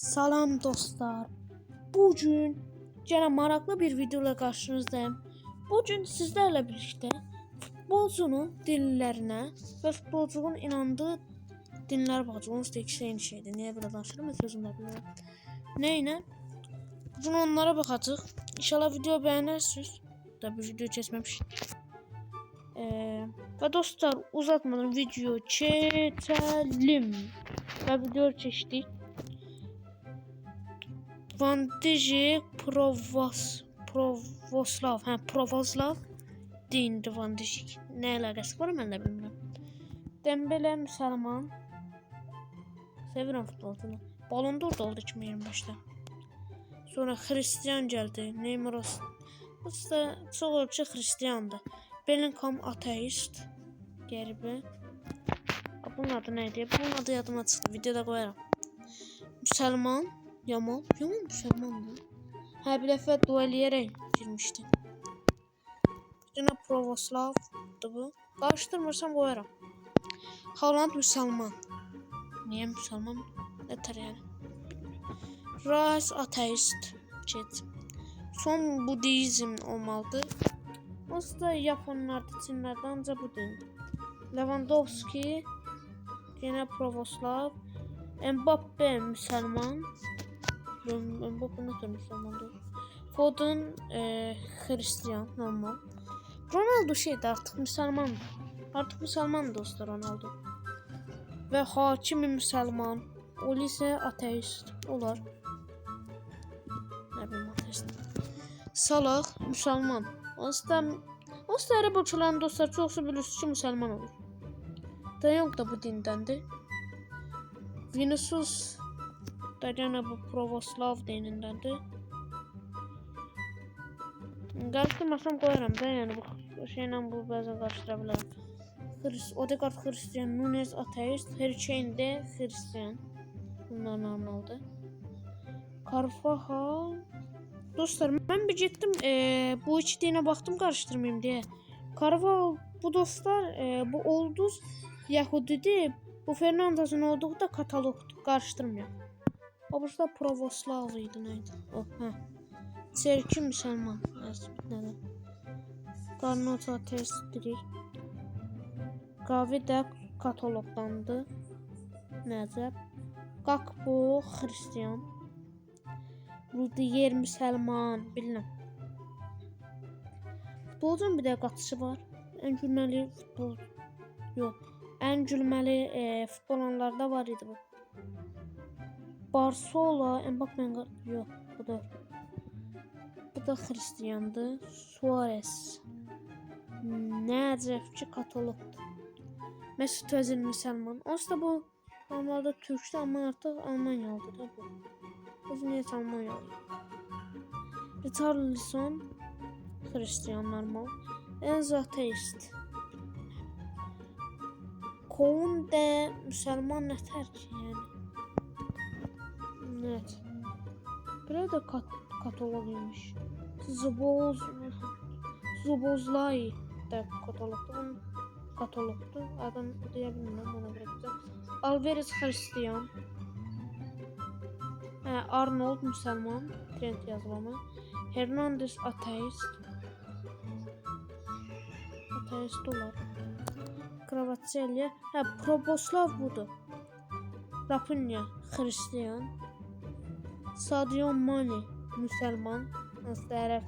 Salam dostlar. Bugün gene maraqlı bir videoyla karşınızdayım. Bugün sizlerle birlikte futbolcunun dinlərinə və futbolcunun inandığı dinlər bağlı ikisi eyni şeydir. Niyə belə danışıram? Sözüm də bilmirəm. Nəyinə? Bugün onlara baxacağıq. İnşallah video bəyənərsiniz. Tabii video keçməmiş. Və dostlar uzatmadan video keçelim. Və video keçdik. Van Dijk Provoslav deyindi Van Dijk. Nə əlaqəsi var mən də bilmirəm. Dembele müsəlman. Sevirəm futbolunu. Ballon d'Or da oldu 2025-də. Sonra Hristiyan gəldi. Neymar usta çox ölçü Hristiyandır. Bellingham ateist. Qəribə. Bunun adı nə idi? Bunun adı yadıma çıxdı. Videoda qoyaram. Müsəlman. Yamal müsəlmandır. Hə bir dəfə duel eləyərək girmişdi. Yine Pravoslavdır bu. Qarışdırmırsam qoyaram. Haaland müsəlman. Niyə müsəlman? Nətər yəni? Rice ateist. Get. Son budizm olmalıdır. Onsuz da Yaponlardır, Çinlərdə ancaq bu dindir. Lewandowski yine Pravoslav. Mbappe müsəlman. Mbappe ne tür müsəlmandır? Foden Hristiyan normal. Ronaldo şeydi artık müsəlmandır. Artık müsəlman dostlar Ronaldo. Ve Hakimi müsəlman. Oli ise ateist. Olar. Ne bileyim ateist. Salah müsəlman. Aslında Ərəb ölkələrinin dostlar çoxsu bilirsiniz ki müsəlman olur. De Jong da bu dindəndir. Vinicius da gene bu Pravoslav dinindəndir. Qarışdırmasam qoyaram da yani bu şeylə bu bəzən qarışdıra bilərəm. Odegaard Hristiyan, Nunez ateist, Harry Kane de Hristiyan. Bunlar normaldır. Carvajal. Dostlar ben bir getdim bu iki dinə baxdım qarışdırmayım deyə. Carvajal bu dostlar bu Olduz Yahudidir. Bu Fernandez'in olduğu da katalogdur. Qarışdırmayın. O burada Pravoslav idi neydi? O hə. Çerki müsəlman. Nədir? Qarnota testdir. Qavi də katalogdandır. Nəcəb. Qakpo Hristiyan. Rudiyer müsəlman. Bilmem. Futbolcunun bir də qatışı var. En gülməli futbol. Yox. En gülməli futbolonlarda var idi bu. Barsola, Mbappe yok bu da. Bu da Hristiyandır. Suarez. Necəfçi katalogdur. Mesut Özil müsəlman. Onsuz da bu normalde Türk'tü ama artık Almanyalıdır da bu. Özü niye Almanyalı? Richarlison Hristiyan normal. Enzo ateist. Kounde müsəlman nətər ki yani. Evet. Biraz da kataloguymuş. Zubozlay da katalogdu. Adam diyebilirim ona bırakacağım. Alvarez Hristiyan. Arnold müsəlman. Trent yazılımı. Hernandez ateist. Ateist olar. Kravatselya. Pravoslav budur. Rafinha Hristiyan. Sadio Mane müsəlman. Ərəb.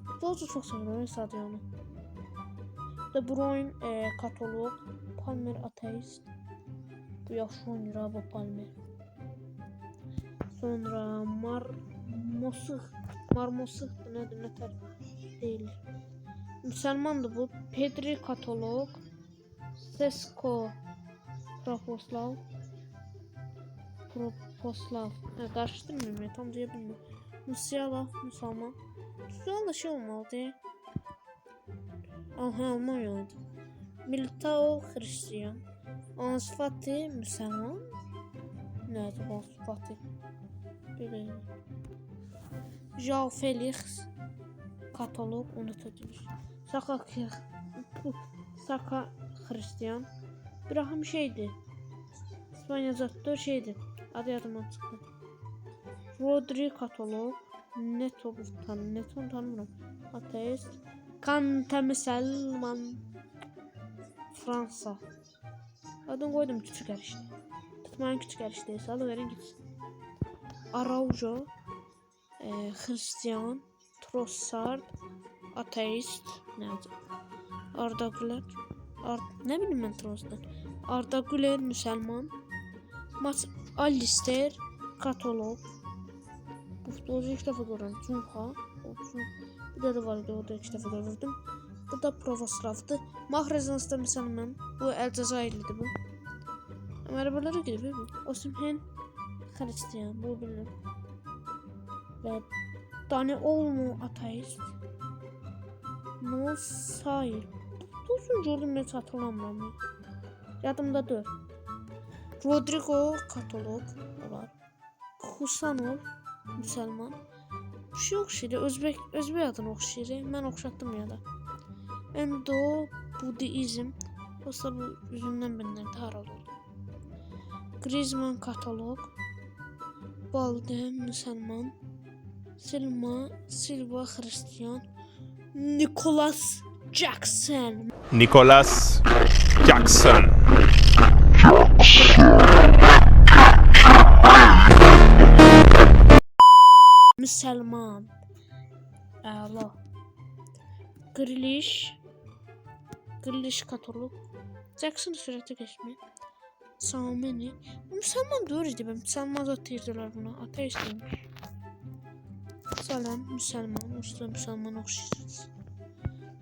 Futbolcu çox sevirəm Sadio'nu. De Bruyne katalog. Palmer ateist. Bu yaxşı oynayır bu Palmer. Sonra Marmosıq nədir nətər deyil. Müsəlmandır bu. Pedri katalog. Sesko Pravoslav. Karıştırmıyorum tam diyebilirim. Musiala müsəlman. Musiala şey olmalı. Aha Almanya'ydı. Militao Hristiyan. Ansu Fati müsəlman. Nədir Ansu Fati? Böyle. João Felix katalog unutulmuş. Saka Hristiyan. Brahim şeydi. İspanya zatı şeydi. Adı yadımdan çıxdı. Rodri katalog. Neto tanımıram. Ateist. Kante Müslüman. Fransa. Adını koydum küçük erişte. Tutmayın küçük erişteyi. Salı verin gitsin. Araujo. Hristiyan. Trossard. Ateist. Nerede? Arda Güler. Ne bileyim ben Trossard. Arda Güler Müslüman. Alistair katalog. Bu futbolcu ilk defa görüyorum. Cunha. Bir de var idi orada ilk defa gördüm. Bu da Pravoslav'dı. Mahrezans'ta Müslüman. Bu Elcezayirlidir bu. Merhabalara gidiyor bu. Osimhen Hristiyan. Bu bilir. Ve Dani Olmo ateist. Nosair. Uzun gördüm ben hatırlamıyorum. Yadımda dur. Rodrigo katalog olar. Husanov Müslüman. Şu oxşayır, Özbek adını oxşayır. Mən oxşatdım ya da. Endo Budizm. Olsa bu yüzünden benden de harald oldu. Griezmann katalog. Balde Müslüman. Silva Hristiyan. Nicholas Jackson. Müslüman. Allah. Grealish katalog. Jackson sürete geçmeyin. Saumeni. Müslüman doğru idi. Müslüman atırdılar buna. Ateistiymiş. Salam Müslüman. Usta Müslüman oxşayacağız.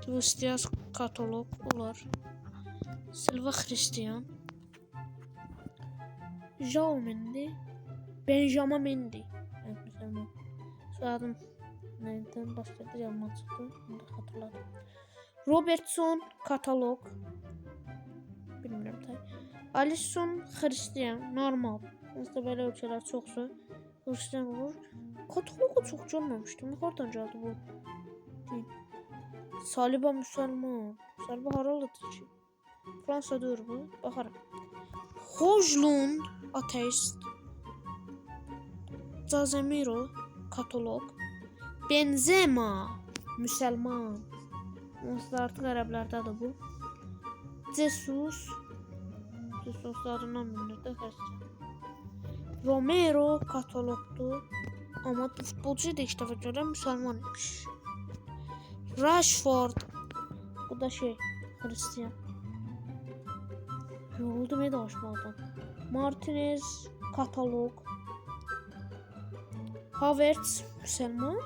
Tvistias katalog olar. Silva Hristiyan. João Mendy. Benjamin Mendy. Evet Müslüman. Soyadım nereden başladı yanıma çıktı. Bunu da hatırladım. Robertson katalog. Bilmiyorum tabi. Alisson Hristiyan normal. Aslında böyle ölçüler çoksa Hristiyan olur. Katalogu çok görmemiştim. Nereden geldi bu? Değil. Saliba Müslüman. Saliba haralıdır ki. Fransa'da bu. Bakarım. Hojlund ateist. Casemiro katalog. Benzema Müslüman. Aslında artık Araplarda da bu. Jesus adından bilinir de Hristiyan. Romero katalogdu. Ama bu futbolcuyu da işte gören Müslümanmış. Rashford. Bu da Hristiyan. Yoruldum ya da açmadan. Martinez katalog. Havertz Müslüman.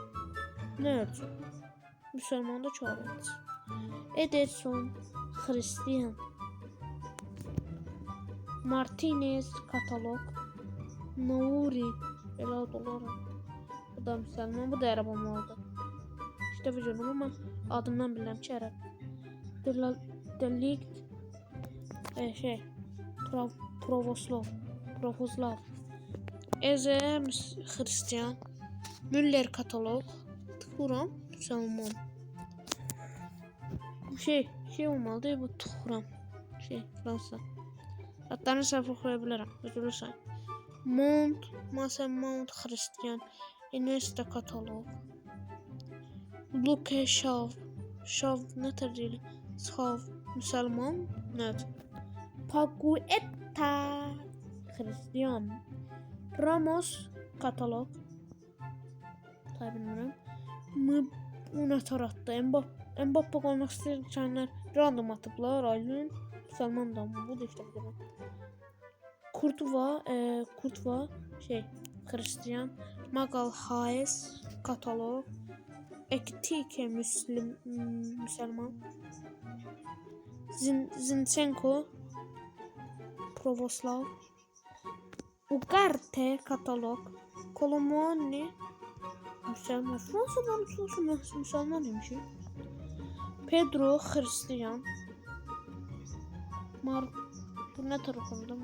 Nerd. Müslüman da Havertz. Ederson Hristiyan. Martinez katalog. Nouri Elad olarak. Bu da Müslüman. Bu da Arap olmalıdır. İşte vücudum ama adından bilmem ki Arap. Delikt Pravoslav. Eze Hristiyan. Müller katalog. Turan Müslüman. Bu olmalı bu Turan. Fransa. Hatta səhv oxuyabilirim. Üzülürsən. Mount Hristiyan. Iniesta katalog. Luke Shaw ne tercihli? Shaw Müslüman. Evet. Pagueta Hristiyan. Ramos katalog. Tabi bilmiyorum. Buna tarattı. Mbappe olmak isteyenler random atıblar. Aylin Müslüman da bu da işte bu. Kurtva Hristiyan. Magal Hayes katalog. Ektike Müslüman. Zinchenko Pravoslav. Ugarte katalog. Kolomoni Müslüman. Fransa'dan Müslüman demiş. Pedro Hristiyan. Bu ne tarafında?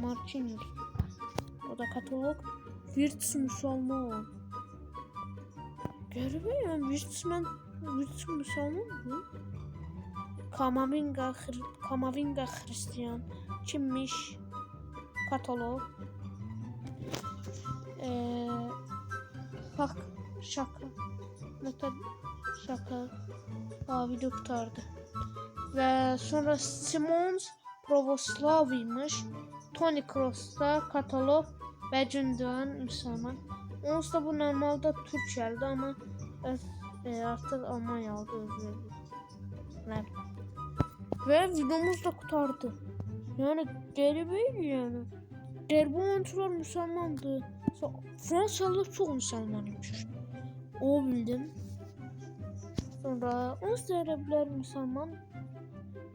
Marquinhos. O da katalog. Virtus Müslüman. Görmüyor musun? Virtus Müslüman mı? Kamavinga Hristiyan. Kimmiş? Katalog. Bak şaka. Metal şaka. Video kurtardı. Ve sonra Simons Pravoslavıymış. Tony Kroos'ta katalog ve Gündoğan Müslüman. Onsuz da bu normalde Türkçeldi ama artık Almanyalı özür dilerim. Ve videomuz da kurtardı. Yani garibeydi yani. Derbi oyuncular Müslümandı. Fransalılar çok Müslümanmış. O bildim. Sonra onu söyleyebilir Müslüman.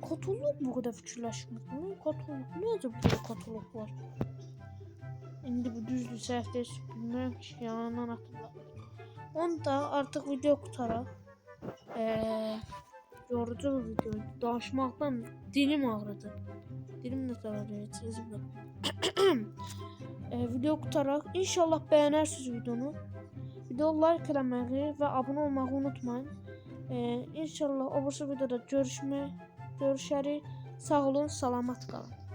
Katolik bu kadar fikirləşmirdim. Katolik necə bu kadar katolik var? İndi bu düzdür, səhvdir. Bilmirəm ki, yalandan hatırladım. Onu da artıq video qutaraq. Yorucu bir video. Danışmaqdan dilim ağrıdı. Dilim nə tələb edəcəyim. Video qutaraq. İnşallah bəyənərsiniz videonu. Video like eləməyi və abunə olmağı unutmayın. İnşallah o videoda görüşərik. Sağ olun, salamat qalın.